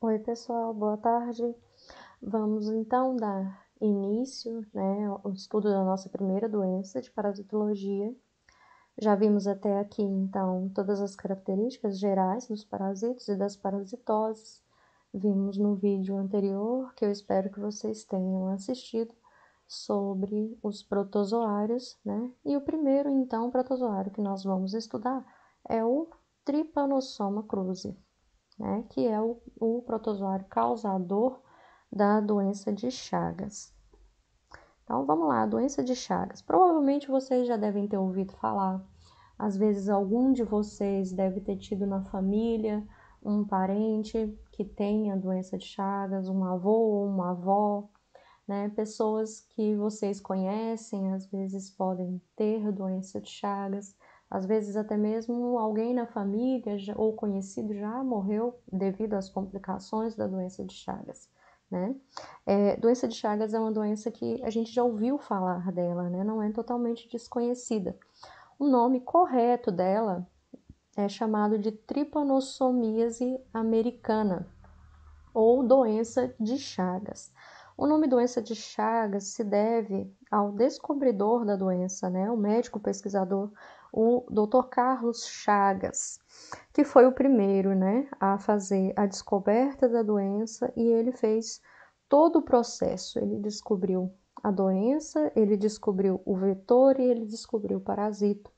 Oi, pessoal, boa tarde. Vamos então dar início, ao estudo da nossa primeira doença de parasitologia. Já vimos até aqui, então, todas as características gerais dos parasitos e das parasitoses. Vimos no vídeo anterior, que eu espero que vocês tenham assistido, sobre os protozoários, E o primeiro, então, protozoário que nós vamos estudar é o Trypanosoma cruzi, que é o protozoário causador da doença de Chagas. Então, vamos lá, a doença de Chagas. Provavelmente vocês já devem ter ouvido falar, às vezes algum de vocês deve ter tido na família um parente que tenha doença de Chagas, um avô ou uma avó, Pessoas que vocês conhecem, às vezes podem ter doença de Chagas, às vezes até mesmo alguém na família ou conhecido já morreu devido às complicações da doença de Chagas, doença de Chagas é uma doença que a gente já ouviu falar dela, Não é totalmente desconhecida. O nome correto dela é chamado de tripanossomíase americana ou doença de Chagas. O nome doença de Chagas se deve ao descobridor da doença, o médico pesquisador, o Dr. Carlos Chagas, que foi o primeiro, a fazer a descoberta da doença, e ele fez todo o processo. Ele descobriu a doença, ele descobriu o vetor e ele descobriu o parasito,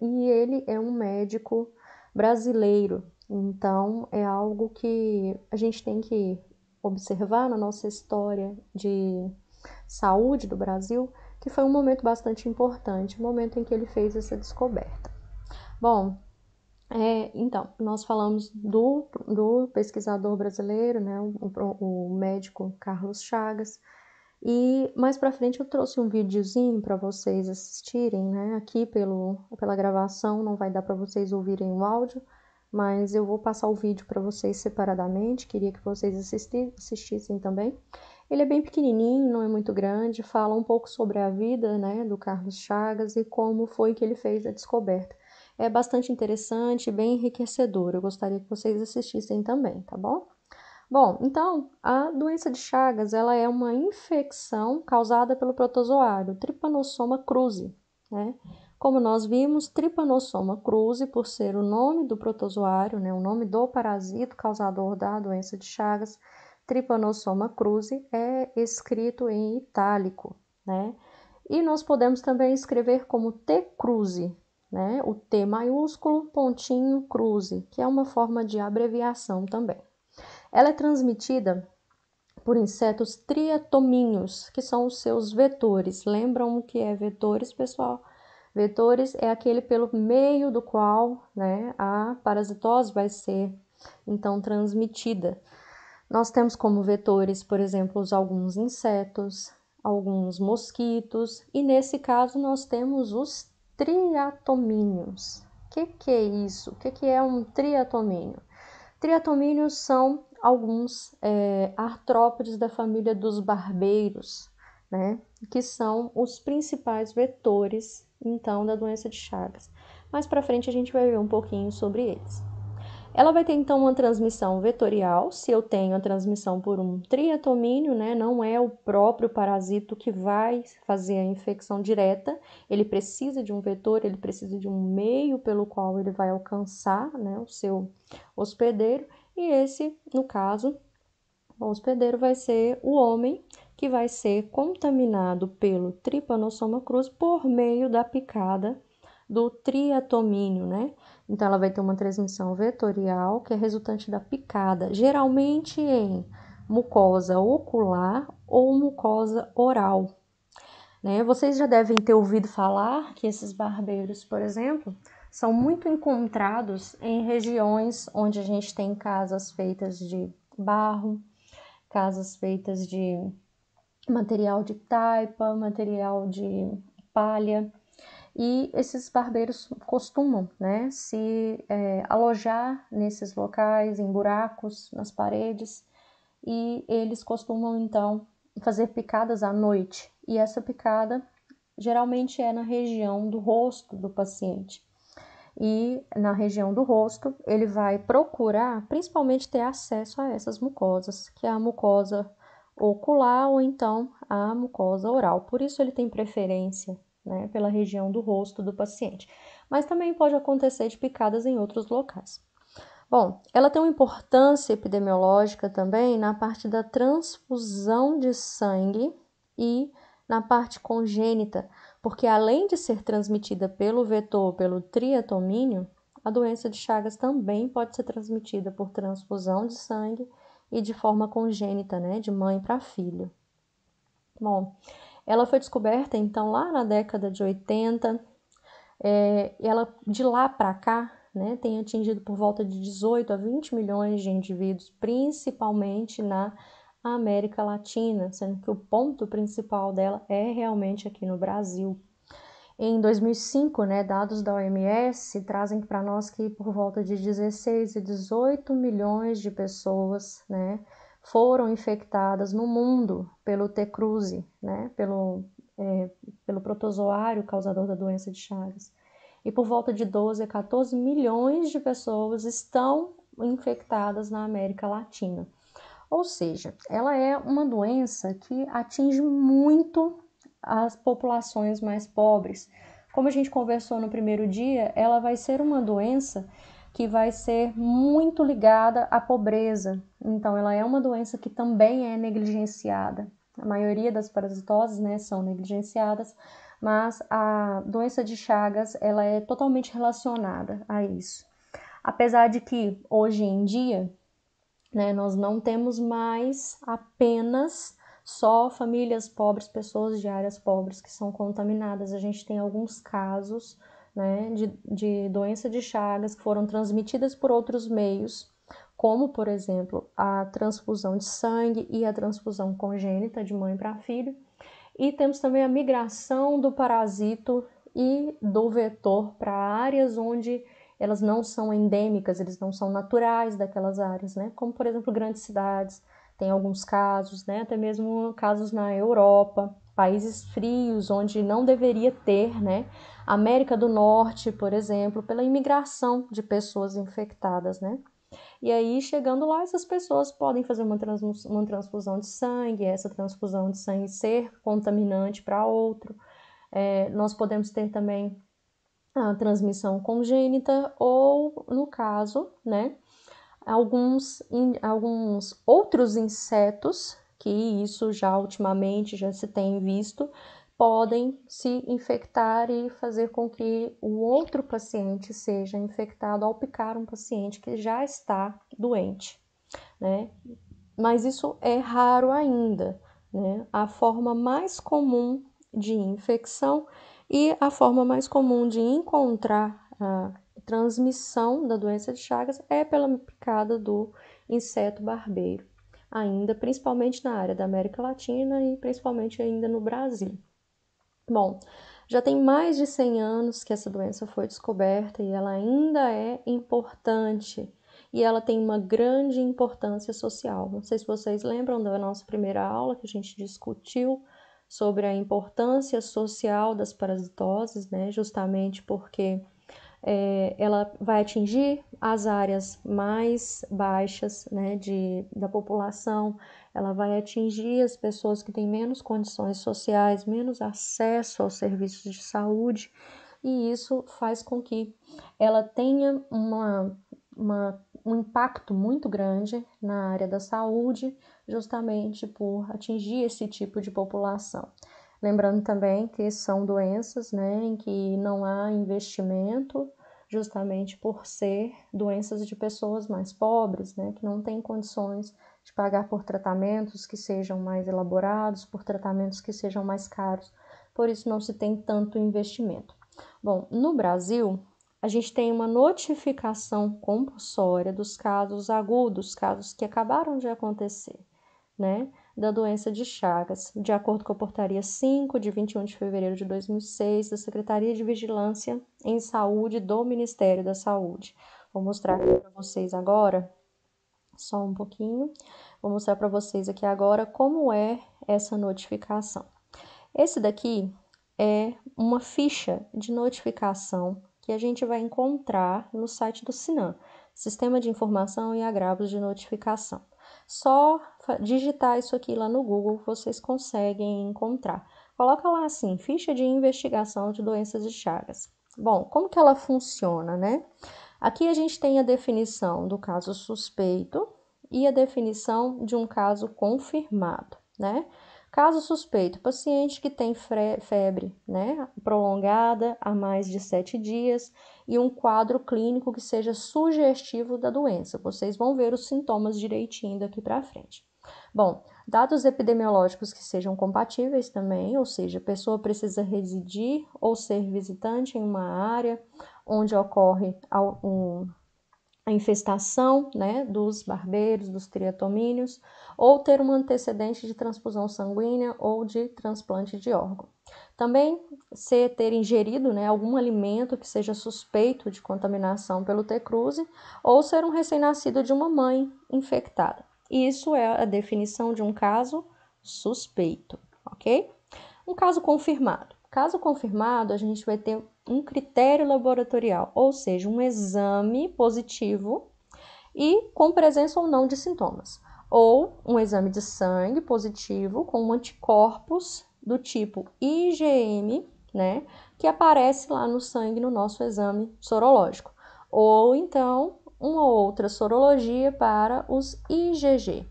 E ele é um médico brasileiro, então é algo que a gente tem que observar na nossa história de saúde do Brasil, que foi um momento bastante importante, o momento em que ele fez essa descoberta. Bom, então, nós falamos do pesquisador brasileiro, o médico Carlos Chagas, e mais para frente eu trouxe um videozinho para vocês assistirem, Aqui pela gravação não vai dar para vocês ouvirem o áudio, mas eu vou passar o vídeo para vocês separadamente, queria que vocês assistissem também. Ele é bem pequenininho, não é muito grande, fala um pouco sobre a vida, do Carlos Chagas e como foi que ele fez a descoberta. É bastante interessante, bem enriquecedor, eu gostaria que vocês assistissem também, tá bom? Bom, então, a doença de Chagas, ela é uma infecção causada pelo protozoário Trypanosoma cruzi, Como nós vimos, Trypanosoma cruzi, por ser o nome do protozoário, o nome do parasito causador da doença de Chagas, Trypanosoma cruzi é escrito em itálico, E nós podemos também escrever como T. cruzi, O T maiúsculo, pontinho, cruzi, que é uma forma de abreviação também. Ela é transmitida por insetos triatomínhos, que são os seus vetores. Lembram o que é vetores, pessoal? Vetores é aquele pelo meio do qual a parasitose vai ser, então, transmitida. Nós temos como vetores, por exemplo, alguns insetos, alguns mosquitos, e nesse caso nós temos os triatomíneos. O que é isso? O que é um triatomínio? Triatomíneos são alguns artrópodes da família dos barbeiros, que são os principais vetores, então, da doença de Chagas. Mais para frente a gente vai ver um pouquinho sobre eles. Ela vai ter, então, uma transmissão vetorial, se eu tenho a transmissão por um triatomínio, não é o próprio parasito que vai fazer a infecção direta, ele precisa de um vetor, ele precisa de um meio pelo qual ele vai alcançar, o seu hospedeiro, e esse, no caso, o hospedeiro vai ser o homem, que vai ser contaminado pelo Trypanosoma cruzi por meio da picada do triatomínio, Então, ela vai ter uma transmissão vetorial, que é resultante da picada, geralmente em mucosa ocular ou mucosa oral, Vocês já devem ter ouvido falar que esses barbeiros, por exemplo, são muito encontrados em regiões onde a gente tem casas feitas de barro, casas feitas de material de taipa, material de palha, e esses barbeiros costumam se alojar nesses locais, em buracos nas paredes, e eles costumam então fazer picadas à noite, e essa picada geralmente é na região do rosto do paciente. e na região do rosto ele vai procurar principalmente ter acesso a essas mucosas, que é a mucosa ocular ou então a mucosa oral. Por isso ele tem preferência, né, pela região do rosto do paciente. Mas também pode acontecer de picadas em outros locais. Bom, ela tem uma importância epidemiológica também na parte da transfusão de sangue e na parte congênita, porque além de ser transmitida pelo vetor, pelo triatomínio, a doença de Chagas também pode ser transmitida por transfusão de sangue e de forma congênita, né, de mãe para filho. Bom, ela foi descoberta então lá na década de 80, ela de lá para cá, né, tem atingido por volta de 18 a 20 milhões de indivíduos, principalmente na América Latina, sendo que o ponto principal dela é realmente aqui no Brasil. Em 2005, né, dados da OMS trazem para nós que por volta de 16 e 18 milhões de pessoas, né, foram infectadas no mundo pelo T-Cruzi, né, pelo protozoário causador da doença de Chagas. E por volta de 12 a 14 milhões de pessoas estão infectadas na América Latina. Ou seja, ela é uma doença que atinge muito as populações mais pobres. Como a gente conversou no primeiro dia, ela vai ser uma doença que vai ser muito ligada à pobreza. Então, ela é uma doença que também é negligenciada. A maioria das parasitoses, né, são negligenciadas, mas a doença de Chagas, ela é totalmente relacionada a isso. Apesar de que, hoje em dia, né, nós não temos mais apenas só famílias pobres, pessoas de áreas pobres que são contaminadas. A gente tem alguns casos, né, de doença de Chagas que foram transmitidas por outros meios, como, por exemplo, a transfusão de sangue e a transfusão congênita de mãe para filho. E temos também a migração do parasito e do vetor para áreas onde elas não são endêmicas, eles não são naturais daquelas áreas, né? Como, por exemplo, grandes cidades, tem alguns casos, né? Até mesmo casos na Europa, países frios, onde não deveria ter, né? América do Norte, por exemplo, pela imigração de pessoas infectadas, né? E aí, chegando lá, essas pessoas podem fazer uma transfusão de sangue, essa transfusão de sangue ser contaminante para outro. Nós podemos ter também a transmissão congênita ou, no caso, né, alguns outros insetos, que isso já ultimamente já se tem visto, podem se infectar e fazer com que o outro paciente seja infectado ao picar um paciente que já está doente, né? Mas isso é raro ainda, né? A forma mais comum de infecção e a forma mais comum de encontrar a transmissão da doença de Chagas é pela picada do inseto barbeiro, ainda principalmente na área da América Latina e principalmente ainda no Brasil. Bom, já tem mais de 100 anos que essa doença foi descoberta e ela ainda é importante e ela tem uma grande importância social. Não sei se vocês lembram da nossa primeira aula que a gente discutiu sobre a importância social das parasitoses, né? Justamente porque ela vai atingir as áreas mais baixas, né, da população, ela vai atingir as pessoas que têm menos condições sociais, menos acesso aos serviços de saúde, e isso faz com que ela tenha um impacto muito grande na área da saúde, justamente por atingir esse tipo de população. Lembrando também que são doenças, né, em que não há investimento, justamente por ser doenças de pessoas mais pobres, né, que não têm condições de pagar por tratamentos que sejam mais elaborados, por tratamentos que sejam mais caros, por isso não se tem tanto investimento. Bom, no Brasil, a gente tem uma notificação compulsória dos casos agudos, casos que acabaram de acontecer, né, da doença de Chagas, de acordo com a portaria 5 de 21 de fevereiro de 2006 da Secretaria de Vigilância em Saúde do Ministério da Saúde. Vou mostrar aqui para vocês agora, só um pouquinho, vou mostrar para vocês aqui agora como é essa notificação. Esse daqui é uma ficha de notificação que a gente vai encontrar no site do SINAM, Sistema de Informação e Agravos de Notificação. Só digitar isso aqui lá no Google, vocês conseguem encontrar. Coloca lá assim, ficha de investigação de doenças de Chagas. Bom, como que ela funciona, né? Aqui a gente tem a definição do caso suspeito e a definição de um caso confirmado, né? Caso suspeito, paciente que tem febre, né, prolongada há mais de 7 dias e um quadro clínico que seja sugestivo da doença. Vocês vão ver os sintomas direitinho daqui para frente. Bom, dados epidemiológicos que sejam compatíveis também, ou seja, a pessoa precisa residir ou ser visitante em uma área onde ocorre a infestação, né, dos barbeiros, dos triatomíneos, ou ter um antecedente de transfusão sanguínea ou de transplante de órgão. Também ter ingerido, né, algum alimento que seja suspeito de contaminação pelo T-cruzi ou ser um recém-nascido de uma mãe infectada. Isso é a definição de um caso suspeito, ok? Um caso confirmado. Caso confirmado, a gente vai ter um critério laboratorial, ou seja, um exame positivo e com presença ou não de sintomas, ou um exame de sangue positivo com anticorpos do tipo IgM, né, que aparece lá no sangue no nosso exame sorológico, ou então uma outra sorologia para os IgG,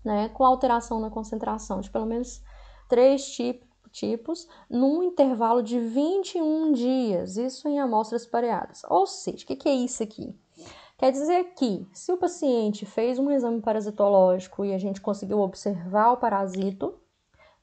né, com alteração na concentração de pelo menos 3 tipos num intervalo de 21 dias, isso em amostras pareadas. Ou seja, o que é isso aqui? Quer dizer que, se o paciente fez um exame parasitológico e a gente conseguiu observar o parasito,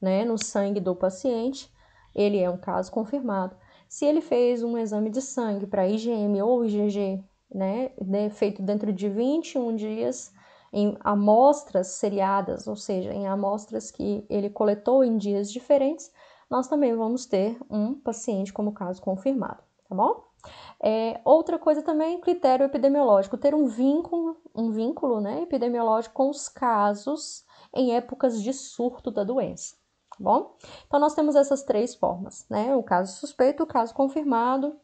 né, no sangue do paciente, ele é um caso confirmado. Se ele fez um exame de sangue para IgM ou IgG, né, feito dentro de 21 dias, em amostras seriadas, ou seja, em amostras que ele coletou em dias diferentes, nós também vamos ter um paciente como caso confirmado, tá bom? Outra coisa também, critério epidemiológico, ter um vínculo, né, epidemiológico com os casos em épocas de surto da doença, tá bom? Então, nós temos essas 3 formas, né, o caso suspeito, o caso confirmado,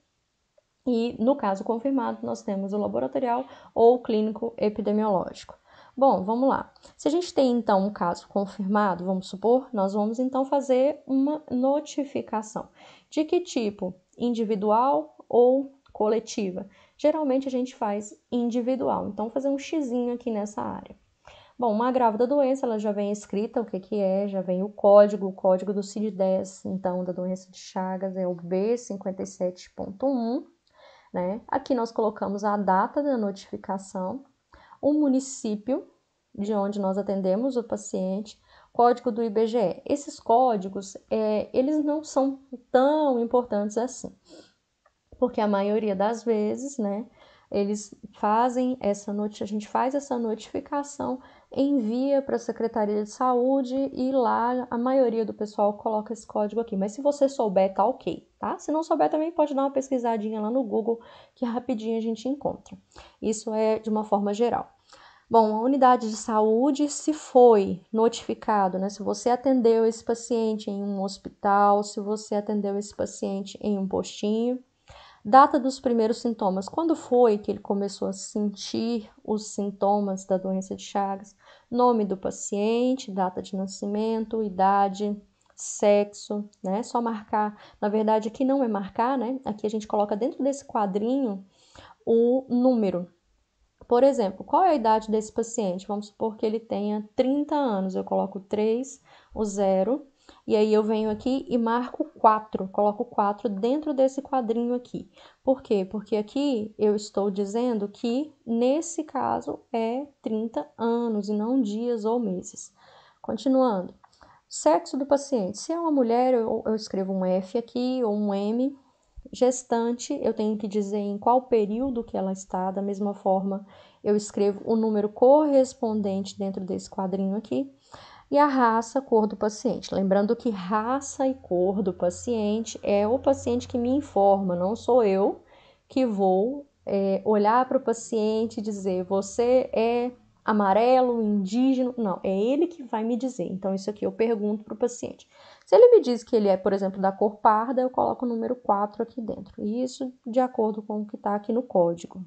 e no caso confirmado, nós temos o laboratorial ou o clínico epidemiológico. Bom, vamos lá. Se a gente tem, então, um caso confirmado, vamos supor, nós vamos, então, fazer uma notificação. De que tipo? Individual ou coletiva? Geralmente, a gente faz individual. Então, vou fazer um xizinho aqui nessa área. Bom, uma agravo da doença, ela já vem escrita o que é, já vem o código do CID-10, então, da doença de Chagas é o B57.1, né? Aqui nós colocamos a data da notificação, o município de onde nós atendemos o paciente, código do IBGE. Esses códigos, eles não são tão importantes assim, porque a maioria das vezes, né, eles fazem a gente faz essa notificação, envia para a Secretaria de Saúde e lá a maioria do pessoal coloca esse código aqui. Mas se você souber, tá ok, tá? Se não souber também pode dar uma pesquisadinha lá no Google, que rapidinho a gente encontra. Isso é de uma forma geral. Bom, a unidade de saúde, se foi notificado, né? Se você atendeu esse paciente em um hospital, se você atendeu esse paciente em um postinho. Data dos primeiros sintomas. Quando foi que ele começou a sentir os sintomas da doença de Chagas? Nome do paciente, data de nascimento, idade, sexo, né? Só marcar. Na verdade, aqui não é marcar, né? Aqui a gente coloca dentro desse quadrinho o número. Por exemplo, qual é a idade desse paciente? Vamos supor que ele tenha 30 anos. Eu coloco 3, o 0, e aí eu venho aqui e marco 4, coloco 4 dentro desse quadrinho aqui. Por quê? Porque aqui eu estou dizendo que, nesse caso, é 30 anos e não dias ou meses. Continuando. Sexo do paciente. Se é uma mulher, eu escrevo um F aqui ou um M. Gestante, eu tenho que dizer em qual período que ela está, da mesma forma eu escrevo o número correspondente dentro desse quadrinho aqui, e a raça, cor do paciente. Lembrando que raça e cor do paciente é o paciente que me informa, não sou eu que vou olhar para o paciente e dizer, você é amarelo, indígena, não, é ele que vai me dizer. Então, isso aqui eu pergunto para o paciente. Se ele me diz que ele é, por exemplo, da cor parda, eu coloco o número 4 aqui dentro. Isso de acordo com o que está aqui no código.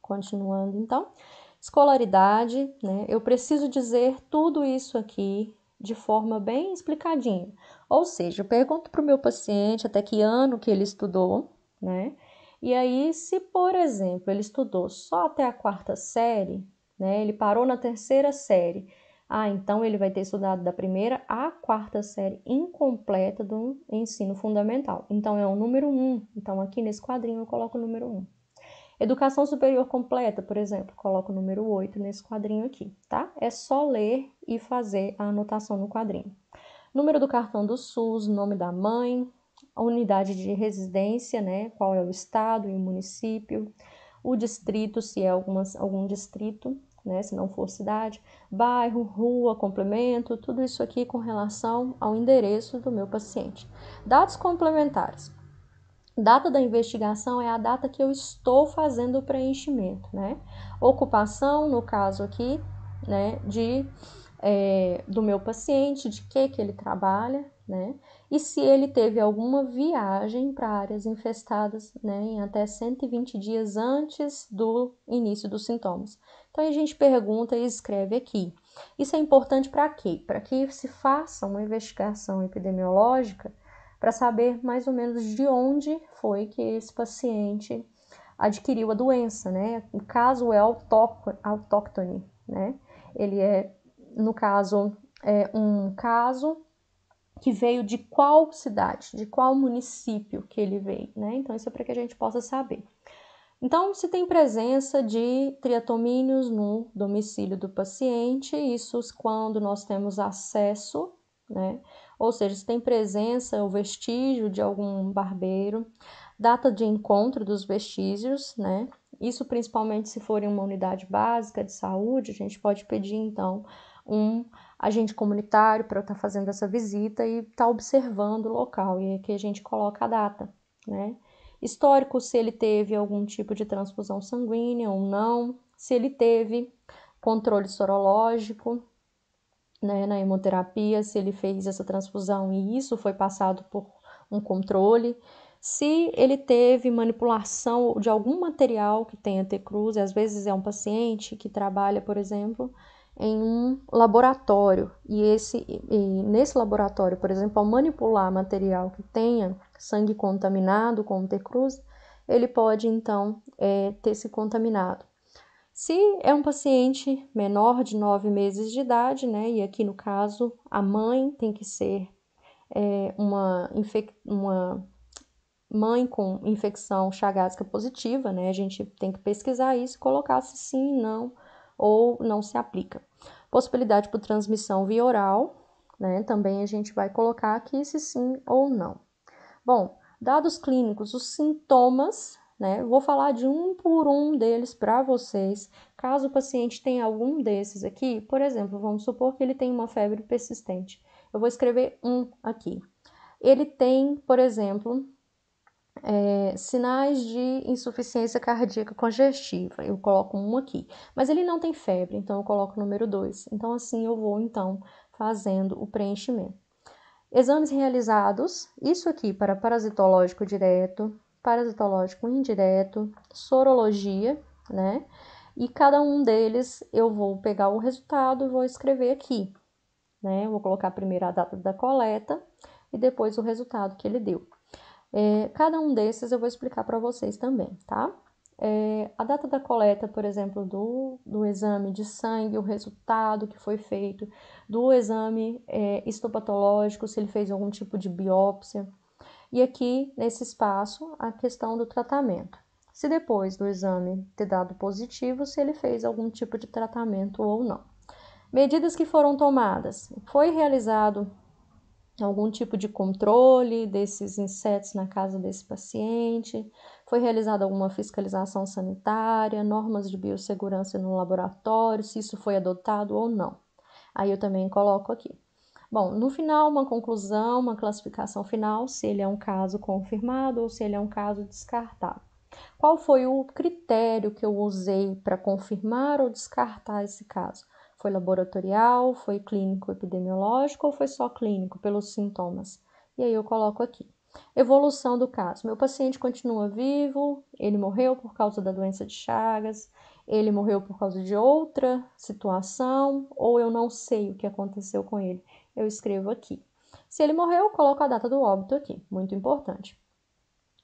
Continuando, então, escolaridade, né? Eu preciso dizer tudo isso aqui de forma bem explicadinha. Ou seja, eu pergunto para o meu paciente até que ano que ele estudou, né? E aí, se, por exemplo, ele estudou só até a 4ª série, né? Ele parou na 3ª série. Ah, então ele vai ter estudado da 1ª à 4ª série incompleta do ensino fundamental. Então, é o número 1. Então, aqui nesse quadrinho eu coloco o número 1. Educação superior completa, por exemplo, coloco o número 8 nesse quadrinho aqui, tá? É só ler e fazer a anotação no quadrinho. Número do cartão do SUS, nome da mãe, a unidade de residência, né? Qual é o estado e o município, o distrito, se é algum distrito, né? Se não for cidade, bairro, rua, complemento, tudo isso aqui com relação ao endereço do meu paciente. Dados complementares. Data da investigação é a data que eu estou fazendo o preenchimento, né? Ocupação, no caso aqui, né, do meu paciente, de que ele trabalha, né? E se ele teve alguma viagem para áreas infestadas, né, em até 120 dias antes do início dos sintomas. Então, a gente pergunta e escreve aqui. Isso é importante para quê? Para que se faça uma investigação epidemiológica para saber mais ou menos de onde foi que esse paciente adquiriu a doença, né? O caso é autóctone, né? Ele é, no caso, um caso que veio de qual cidade, de qual município que ele veio, né? Então, isso é para que a gente possa saber. Então, se tem presença de triatomíneos no domicílio do paciente, isso quando nós temos acesso, né? Ou seja, se tem presença ou vestígio de algum barbeiro, data de encontro dos vestígios, né? Isso principalmente se for em uma unidade básica de saúde, a gente pode pedir, então, um agente comunitário para estar fazendo essa visita e estar observando o local, e aqui a gente coloca a data, né? Histórico, se ele teve algum tipo de transfusão sanguínea ou não, se ele teve controle sorológico, né, na hemoterapia, se ele fez essa transfusão e isso foi passado por um controle, se ele teve manipulação de algum material que tenha T-cruz, às vezes é um paciente que trabalha, por exemplo, em um laboratório, e nesse laboratório, por exemplo, ao manipular material que tenha sangue contaminado com o T-cruz, ele pode, então, ter se contaminado. Se é um paciente menor de 9 meses de idade, né, e aqui no caso a mãe tem que ser uma mãe com infecção chagásica positiva, né, a gente tem que pesquisar isso e colocar se sim, não, ou não se aplica. Possibilidade por transmissão via oral, né, também a gente vai colocar aqui se sim ou não. Bom, dados clínicos, os sintomas, né? Vou falar de um por um deles para vocês. Caso o paciente tenha algum desses aqui, por exemplo, vamos supor que ele tem uma febre persistente. Eu vou escrever um aqui. Ele tem, por exemplo, sinais de insuficiência cardíaca congestiva. Eu coloco um aqui. Mas ele não tem febre, então eu coloco o número 2. Então, assim, eu vou, então, fazendo o preenchimento. Exames realizados, isso aqui para parasitológico direto, parasitológico indireto, sorologia, né? E cada um deles eu vou pegar o resultado e vou escrever aqui, né? Eu vou colocar primeiro a data da coleta e depois o resultado que ele deu. Cada um desses eu vou explicar para vocês também, tá? A data da coleta, por exemplo, do exame de sangue, o resultado que foi feito, do exame histopatológico, se ele fez algum tipo de biópsia. E aqui, nesse espaço, a questão do tratamento. Se depois do exame ter dado positivo, se ele fez algum tipo de tratamento ou não. Medidas que foram tomadas. Foi realizado algum tipo de controle desses insetos na casa desse paciente, foi realizada alguma fiscalização sanitária, normas de biossegurança no laboratório, se isso foi adotado ou não. Aí eu também coloco aqui. Bom, no final, uma conclusão, uma classificação final, se ele é um caso confirmado ou se ele é um caso descartado. Qual foi o critério que eu usei para confirmar ou descartar esse caso? Foi laboratorial, foi clínico epidemiológico ou foi só clínico pelos sintomas? E aí eu coloco aqui. Evolução do caso. Meu paciente continua vivo, ele morreu por causa da doença de Chagas, ele morreu por causa de outra situação, ou eu não sei o que aconteceu com ele. Eu escrevo aqui. Se ele morreu, eu coloco a data do óbito aqui, muito importante.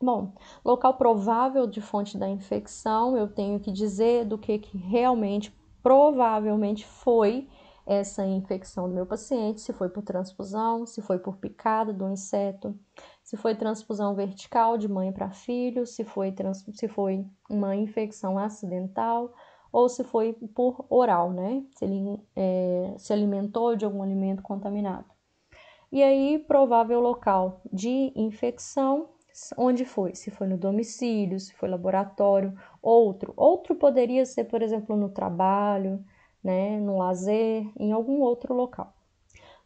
Bom, local provável de fonte da infecção, eu tenho que dizer do que realmente provavelmente foi essa infecção do meu paciente, se foi por transfusão, se foi por picada do inseto, se foi transfusão vertical de mãe para filho, se foi uma infecção acidental ou se foi por oral, né? Se ele se alimentou de algum alimento contaminado. E aí, provável local de infecção, onde foi? Se foi no domicílio, se foi laboratório, outro poderia ser, por exemplo, no trabalho, né, no lazer, em algum outro local.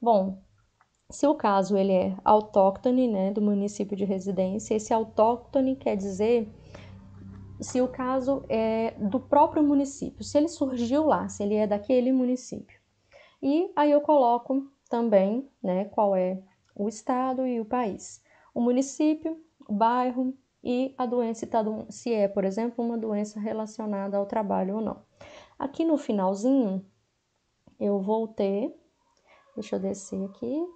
Bom, se o caso ele é autóctone, né, do município de residência, esse autóctone quer dizer se o caso é do próprio município, se ele surgiu lá, se ele é daquele município. E aí eu coloco também, né, qual é o estado e o país. O município, o bairro e a doença, se é, por exemplo, uma doença relacionada ao trabalho ou não. Aqui no finalzinho, eu vou ter, deixa eu descer aqui.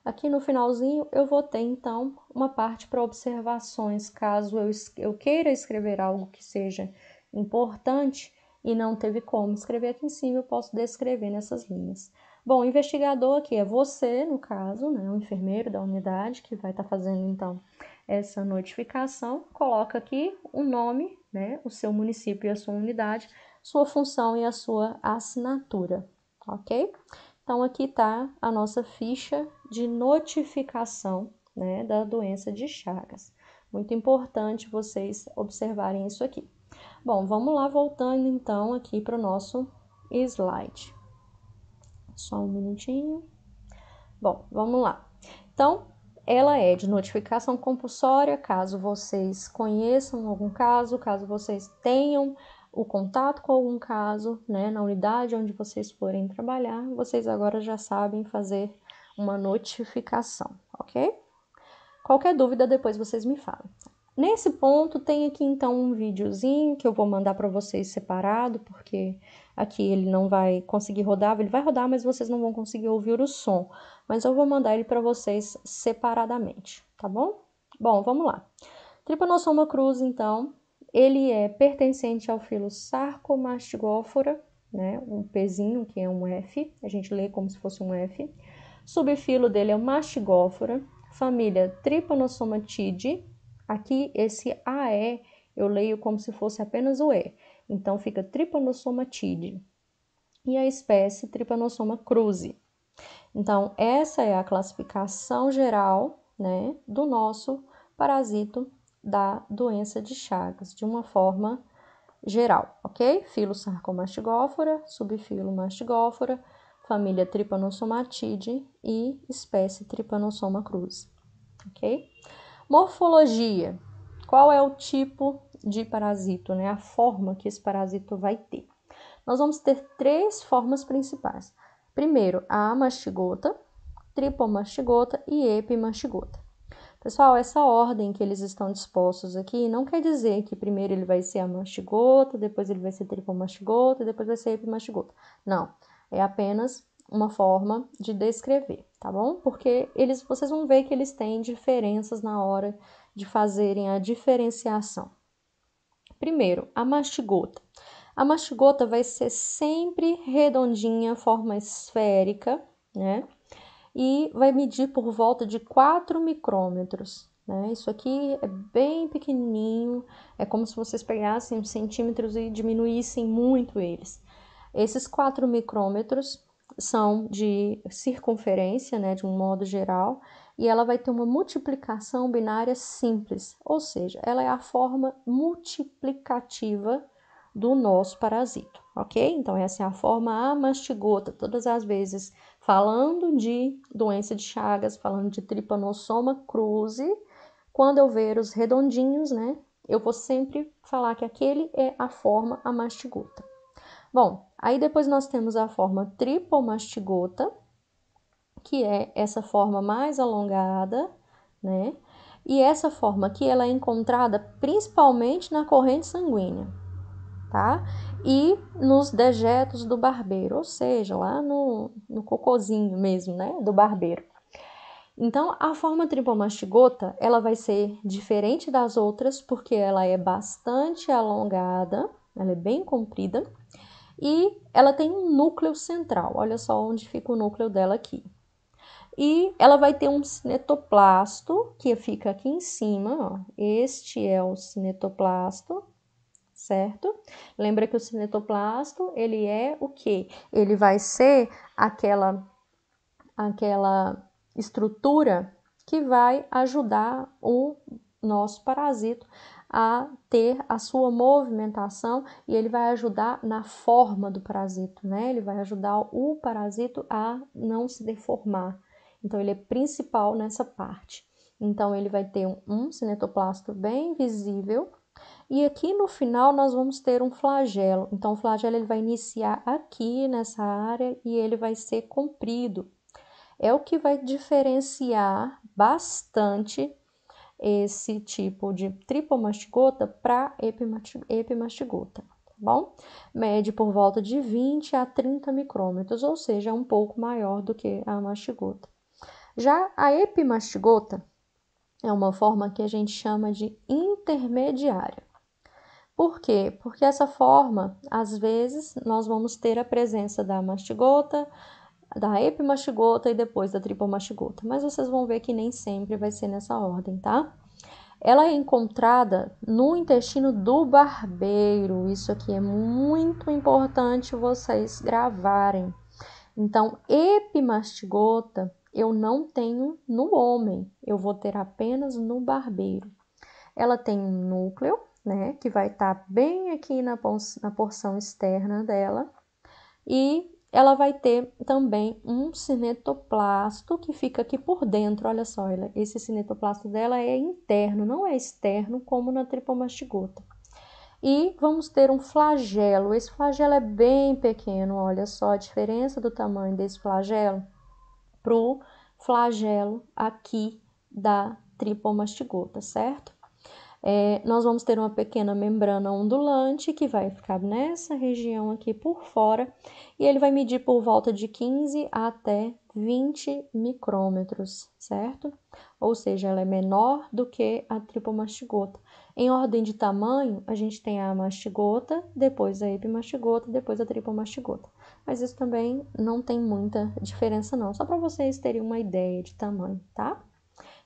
Aqui no finalzinho, eu vou ter, então, uma parte para observações, caso eu queira escrever algo que seja importante e não teve como escrever aqui em cima, eu posso descrever nessas linhas. Bom, o investigador aqui é você, no caso, né, o enfermeiro da unidade, que vai estar fazendo, então, essa notificação. Coloca aqui o nome, né, o seu município e a sua unidade, sua função e a sua assinatura, ok? Então, aqui está a nossa ficha de notificação, né, da doença de Chagas. Muito importante vocês observarem isso aqui. Bom, vamos lá, voltando então aqui para o nosso slide. Só um minutinho. Bom, vamos lá. Então, ela é de notificação compulsória, caso vocês conheçam algum caso, caso vocês tenham o contato com algum caso, né, na unidade onde vocês forem trabalhar, vocês agora já sabem fazer uma notificação, ok? Qualquer dúvida, depois vocês me falam. Nesse ponto, tem aqui então um videozinho que eu vou mandar para vocês separado, porque aqui ele não vai conseguir rodar, ele vai rodar, mas vocês não vão conseguir ouvir o som. Mas eu vou mandar ele para vocês separadamente, tá bom? Bom, vamos lá. Trypanosoma cruzi, então, ele é pertencente ao filo Sarcomastigófora, né? Um Pzinho, que é um F, a gente lê como se fosse um F. Subfilo dele é o Mastigófora, família Trypanosomatidae. Aqui, esse AE, eu leio como se fosse apenas o E. Então, fica Trypanosomatidae. E a espécie Trypanosoma cruzi. Então, essa é a classificação geral, né, do nosso parasito da doença de Chagas, de uma forma geral, ok? Filo Sarcomastigófora, subfilo Mastigófora, família Trypanosomatidae e espécie Trypanosoma cruzi, ok? Morfologia. Qual é o tipo de parasito, né? A forma que esse parasito vai ter. Nós vamos ter três formas principais. Primeiro, a amastigota, tripomastigota e epimastigota. Pessoal, essa ordem que eles estão dispostos aqui não quer dizer que primeiro ele vai ser a mastigota, depois ele vai ser tripomastigota, depois vai ser epimastigota. Não, é apenas uma forma de descrever, tá bom? Porque vocês vão ver que eles têm diferenças na hora de fazerem a diferenciação. Primeiro, a mastigota. A mastigota vai ser sempre redondinha, forma esférica, né? E vai medir por volta de 4 micrômetros, né? Isso aqui é bem pequenininho, é como se vocês pegassem os centímetros e diminuíssem muito eles. Esses 4 micrômetros são de circunferência, né, de um modo geral, e ela vai ter uma multiplicação binária simples, ou seja, ela é a forma multiplicativa do nosso parasito, ok? Então, essa é a forma amastigota, todas as vezes falando de doença de Chagas, falando de Trypanosoma cruzi, quando eu ver os redondinhos, né, eu vou sempre falar que aquele é a forma amastigota. Bom, aí depois nós temos a forma tripomastigota, que é essa forma mais alongada, né? E essa forma aqui, ela é encontrada principalmente na corrente sanguínea, tá? E nos dejetos do barbeiro, ou seja, lá no cocôzinho mesmo, né? Do barbeiro. Então, a forma tripomastigota, ela vai ser diferente das outras, porque ela é bastante alongada, ela é bem comprida, e ela tem um núcleo central. Olha só onde fica o núcleo dela aqui. E ela vai ter um cinetoplasto, que fica aqui em cima, ó. Este é o cinetoplasto, certo? Lembra que o cinetoplasto, ele é o quê? Ele vai ser aquela estrutura que vai ajudar o nosso parasito a ter a sua movimentação e ele vai ajudar na forma do parasito, né? Ele vai ajudar o parasito a não se deformar. Então, ele é principal nessa parte. Então, ele vai ter um cinetoplasto bem visível. E aqui no final nós vamos ter um flagelo. Então, o flagelo ele vai iniciar aqui nessa área e ele vai ser comprido. É o que vai diferenciar bastante esse tipo de tripomastigota para epimastigota, tá bom? Mede por volta de 20 a 30 micrômetros, ou seja, é um pouco maior do que a mastigota. Já a epimastigota é uma forma que a gente chama de intermediária. Por quê? Porque essa forma, às vezes, nós vamos ter a presença da mastigota, da epimastigota e depois da tripomastigota. Mas vocês vão ver que nem sempre vai ser nessa ordem, tá? Ela é encontrada no intestino do barbeiro. Isso aqui é muito importante vocês gravarem. Então, epimastigota eu não tenho no homem, eu vou ter apenas no barbeiro. Ela tem um núcleo, né, que vai estar bem aqui na porção externa dela, e ela vai ter também um cinetoplasto que fica aqui por dentro, olha só, esse cinetoplasto dela é interno, não é externo como na tripomastigota. E vamos ter um flagelo, esse flagelo é bem pequeno, olha só a diferença do tamanho desse flagelo pro flagelo aqui da tripomastigota, certo? Nós vamos ter uma pequena membrana ondulante que vai ficar nessa região aqui por fora e ele vai medir por volta de 15 até 20 micrômetros, certo? Ou seja, ela é menor do que a tripomastigota. Em ordem de tamanho, a gente tem a mastigota, depois a epimastigota, depois a tripomastigota. Mas isso também não tem muita diferença não, só para vocês terem uma ideia de tamanho, tá?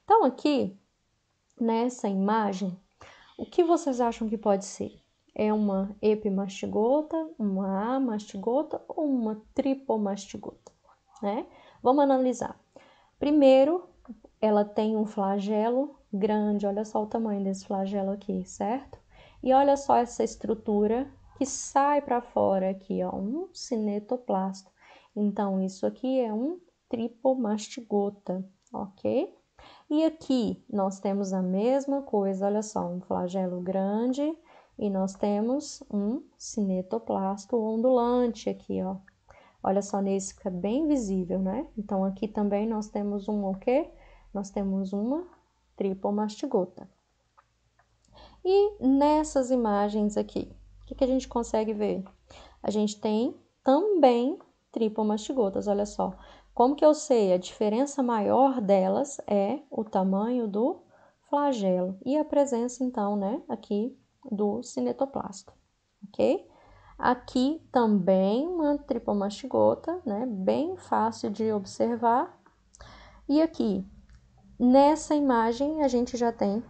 Então aqui, nessa imagem, o que vocês acham que pode ser? É uma epimastigota, uma amastigota ou uma tripomastigota, né? Vamos analisar. Primeiro, ela tem um flagelo grande, olha só o tamanho desse flagelo aqui, certo? E olha só essa estrutura que sai para fora aqui, ó, um cinetoplasto. Então, isso aqui é um tripomastigota, ok? E aqui nós temos a mesma coisa, olha só, um flagelo grande e nós temos um cinetoplasto ondulante aqui, ó. Olha só, nesse fica bem visível, né? Então, aqui também nós temos o quê? Nós temos uma tripomastigota. E nessas imagens aqui, o que a gente consegue ver? A gente tem também tripomastigotas, olha só. Como que eu sei? A diferença maior delas é o tamanho do flagelo e a presença, então, né, aqui do cinetoplasto, ok? Aqui também uma tripomastigota, né, bem fácil de observar. E aqui, nessa imagem, a gente já tem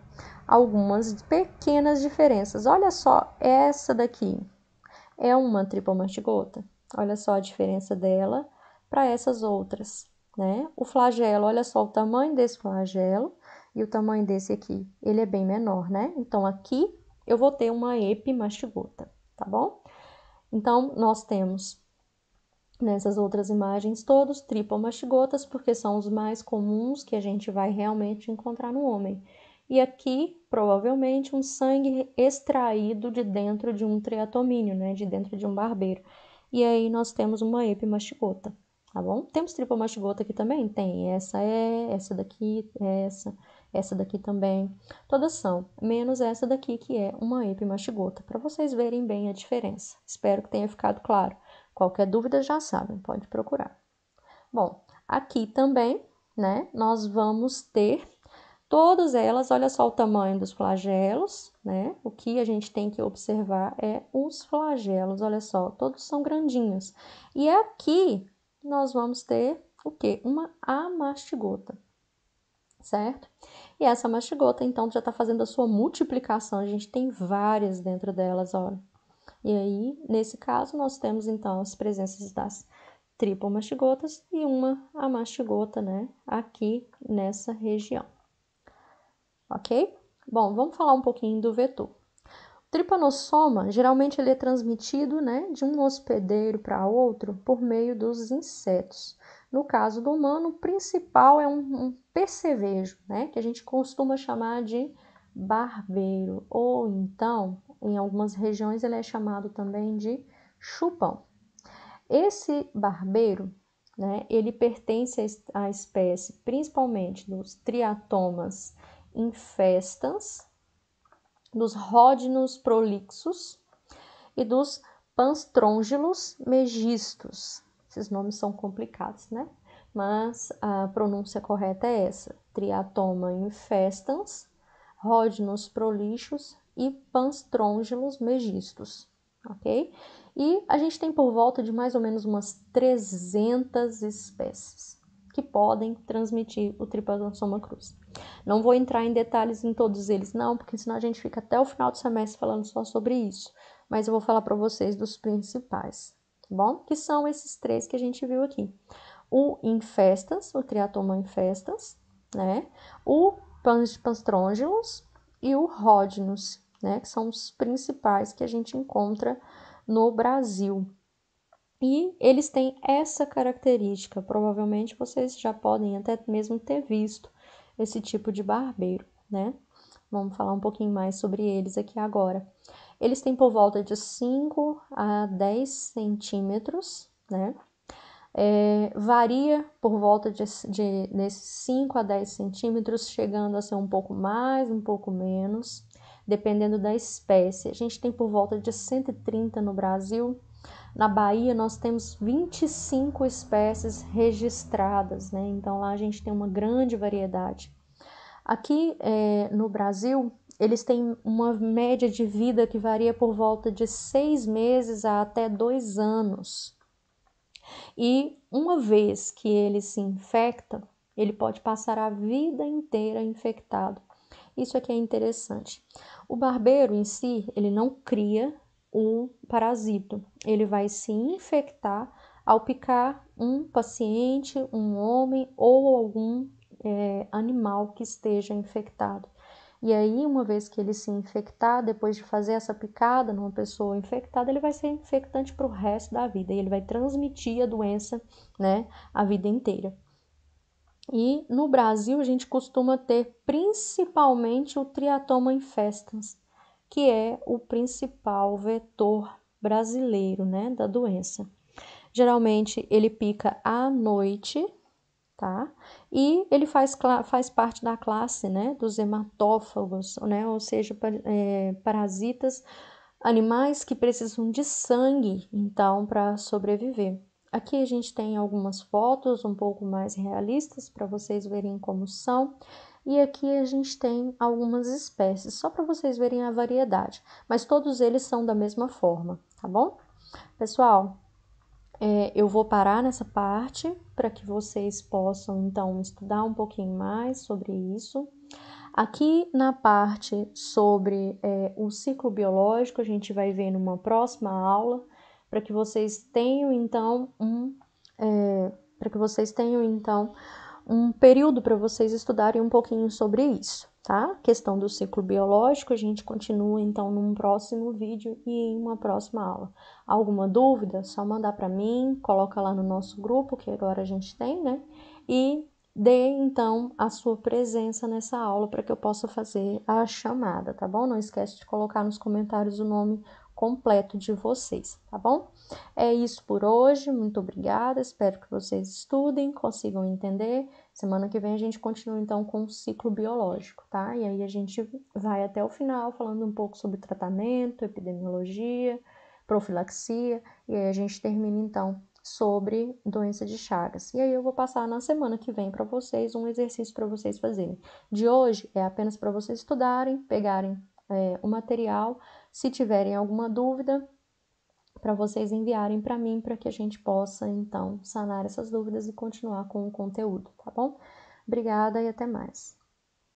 algumas pequenas diferenças. Olha só, essa daqui é uma tripomastigota. Olha só a diferença dela para essas outras, né? O flagelo, olha só o tamanho desse flagelo e o tamanho desse aqui, ele é bem menor, né? Então, aqui eu vou ter uma epimastigota, tá bom? Então, nós temos nessas outras imagens todos tripomastigotas, porque são os mais comuns que a gente vai realmente encontrar no homem. e aqui, provavelmente, um sangue extraído de dentro de um triatomínio, né, de dentro de um barbeiro. E aí nós temos uma epimastigota, tá bom? Temos tripomastigota aqui também? Tem, essa daqui, essa daqui também. Todas são, menos essa daqui que é uma epimastigota, para vocês verem bem a diferença. Espero que tenha ficado claro. Qualquer dúvida já sabem, pode procurar. Bom, aqui também, né, nós vamos ter todas elas, olha só o tamanho dos flagelos, né? O que a gente tem que observar é os flagelos, olha só, todos são grandinhos. E aqui nós vamos ter o quê? Uma amastigota, certo? E essa mastigota, então, já está fazendo a sua multiplicação, a gente tem várias dentro delas, olha. E aí, nesse caso, nós temos, então, as presenças das tripomastigotas e uma amastigota, né, aqui nessa região. Ok? Bom, vamos falar um pouquinho do vetor. O tripanossoma, geralmente ele é transmitido, né, de um hospedeiro para outro por meio dos insetos. No caso do humano, o principal é um percevejo, né, que a gente costuma chamar de barbeiro, ou então, em algumas regiões, ele é chamado também de chupão. Esse barbeiro, né, ele pertence à espécie principalmente dos triatomas infestans, dos rhodinus prolixus e dos panstrongylus megistus. Esses nomes são complicados, né? Mas a pronúncia correta é essa: Triatoma infestans, Rhodinus prolixus e Panstrongylus megistus, ok? E a gente tem por volta de mais ou menos umas 300 espécies que podem transmitir o Trypanosoma cruzi. Não vou entrar em detalhes em todos eles, não, porque senão a gente fica até o final do semestre falando só sobre isso. Mas eu vou falar para vocês dos principais, tá bom? Que são esses três que a gente viu aqui. O infestans, o Triatoma infestans, né? O Panstrongylus e o Rhodinus, né? Que são os principais que a gente encontra no Brasil. E eles têm essa característica, provavelmente vocês já podem até mesmo ter visto esse tipo de barbeiro, né? Vamos falar um pouquinho mais sobre eles aqui agora. Eles têm por volta de 5 a 10 centímetros, né? Varia por volta desses 5 a 10 centímetros, chegando a ser um pouco mais, um pouco menos, dependendo da espécie. A gente tem por volta de 130 no Brasil. Na Bahia, nós temos 25 espécies registradas, né? Então, lá a gente tem uma grande variedade. Aqui no Brasil, eles têm uma média de vida que varia por volta de 6 meses a até 2 anos. E uma vez que ele se infecta, ele pode passar a vida inteira infectado. Isso aqui é interessante. O barbeiro em si, ele não cria um parasito. Ele vai se infectar ao picar um paciente, um homem ou algum animal que esteja infectado. E aí, uma vez que ele se infectar, depois de fazer essa picada numa pessoa infectada, ele vai ser infectante para o resto da vida e ele vai transmitir a doença, né, a vida inteira. E no Brasil, a gente costuma ter principalmente o Triatoma infestans, que é o principal vetor brasileiro, né, da doença. Geralmente, ele pica à noite, tá? E ele faz parte da classe, né, dos hematófagos, né, ou seja, parasitas, animais que precisam de sangue, então, para sobreviver. Aqui a gente tem algumas fotos um pouco mais realistas para vocês verem como são. E aqui a gente tem algumas espécies, só para vocês verem a variedade. Mas todos eles são da mesma forma, tá bom? Pessoal, eu vou parar nessa parte para que vocês possam, então, estudar um pouquinho mais sobre isso. Aqui na parte sobre o ciclo biológico, a gente vai ver numa próxima aula, para que vocês tenham, então, um período para vocês estudarem um pouquinho sobre isso, tá? Questão do ciclo biológico, a gente continua então num próximo vídeo e em uma próxima aula. Alguma dúvida? Só mandar para mim, coloca lá no nosso grupo, que agora a gente tem, né? E dê então a sua presença nessa aula para que eu possa fazer a chamada, tá bom? Não esquece de colocar nos comentários o nome completo de vocês, tá bom? É isso por hoje, muito obrigada, espero que vocês estudem, consigam entender. Semana que vem a gente continua então com o ciclo biológico, tá? E aí a gente vai até o final falando um pouco sobre tratamento, epidemiologia, profilaxia, e aí a gente termina então sobre doença de Chagas. E aí eu vou passar na semana que vem para vocês um exercício para vocês fazerem. De hoje é apenas para vocês estudarem, pegarem o material. Se tiverem alguma dúvida, para vocês enviarem para mim, para que a gente possa então sanar essas dúvidas e continuar com o conteúdo, tá bom? Obrigada e até mais.